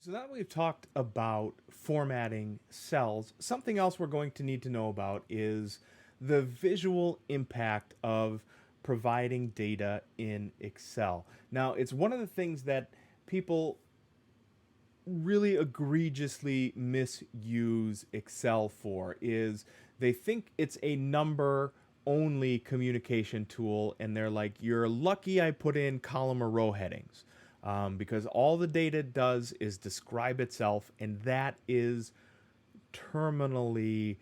So now that we've talked about formatting cells, something else we're going to need to know about is the visual impact of providing data in Excel. Now, it's one of the things that people really egregiously misuse Excel for is they think it's a number only communication tool, and they're like, you're lucky I put in column or row headings, because all the data does is describe itself, and that is terminally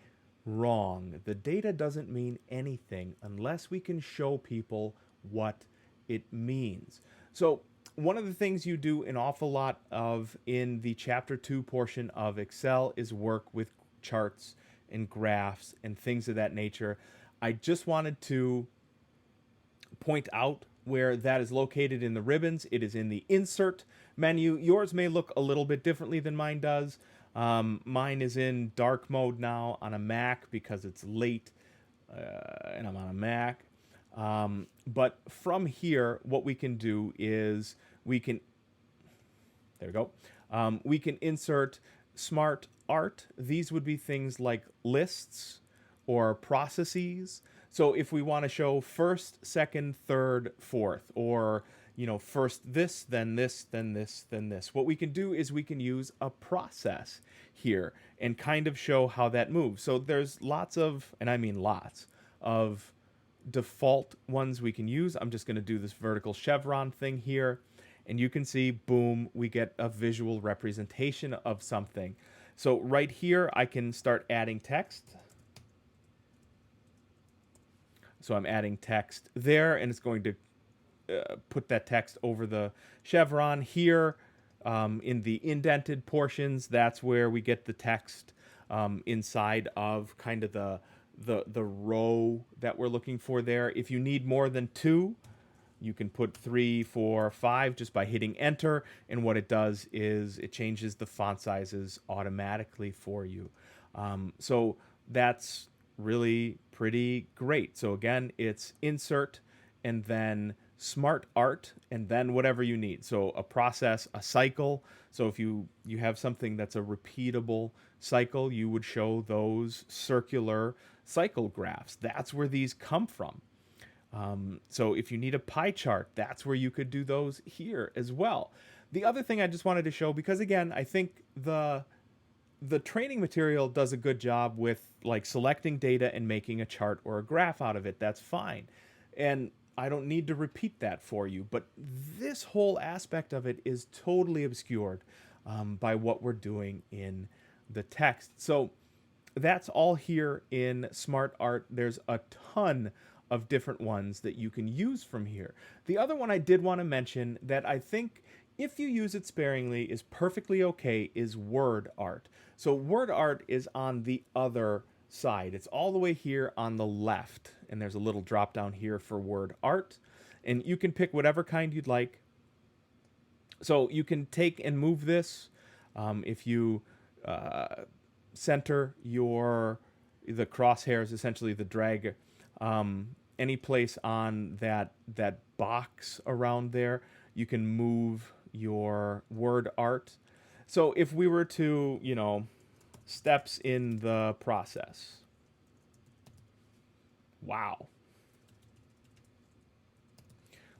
wrong. The data doesn't mean anything unless we can show people what it means. So one of the things you do an awful lot of in the chapter 2 portion of Excel is work with charts and graphs and things of that nature. I just wanted to point out where that is located in the ribbons. It is in the insert menu. Yours may look a little bit differently than mine does. Mine is in dark mode now on a Mac because it's late and I'm on a Mac. But from here, what we can do is we can, there we go. We can insert SmartArt. These would be things like lists or processes. So if we want to show first, second, third, fourth, or first this, then this, then this, then this, what we can do is we can use a process here and kind of show how that moves. So there's lots of, and I mean lots of default ones we can use. I'm just going to do this vertical chevron thing here, and you can see, boom, we get a visual representation of something. So right here, I can start adding text. So I'm adding text there, and it's going to put that text over the chevron here. In the indented portions, that's where we get the text inside of kind of the row that we're looking for there. If you need more than 2, you can put 3, 4, 5 just by hitting enter, and what it does is it changes the font sizes automatically for you. So that's really pretty great. So again, it's insert and then SmartArt and then whatever you need. So a process, a cycle. So if you have something that's a repeatable cycle, you would show those circular cycle graphs. That's where these come from. So if you need a pie chart, that's where you could do those here as well. The other thing I just wanted to show, because again, I think the training material does a good job with like selecting data and making a chart or a graph out of it. That's fine. And I don't need to repeat that for you, but this whole aspect of it is totally obscured by what we're doing in the text. So that's all here in SmartArt. There's a ton of different ones that you can use from here. The other one I did want to mention that I think if you use it sparingly is perfectly okay is WordArt. So WordArt is on the other side. It's all the way here on the left, and there's a little drop down here for WordArt, and you can pick whatever kind you'd like. So you can take and move this if you center the crosshairs, essentially the drag any place on that box around there, you can move your WordArt. So if we were to, steps in the process. Wow.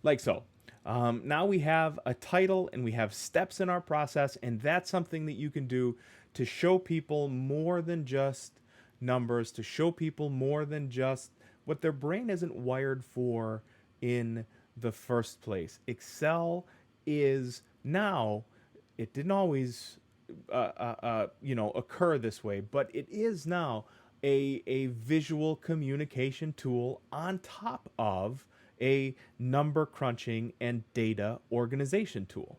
Like so. Now we have a title and we have steps in our process, and that's something that you can do to show people more than just numbers, to show people more than just what their brain isn't wired for in the first place. Excel is now, it didn't always occur this way, but it is now a visual communication tool on top of a number crunching and data organization tool.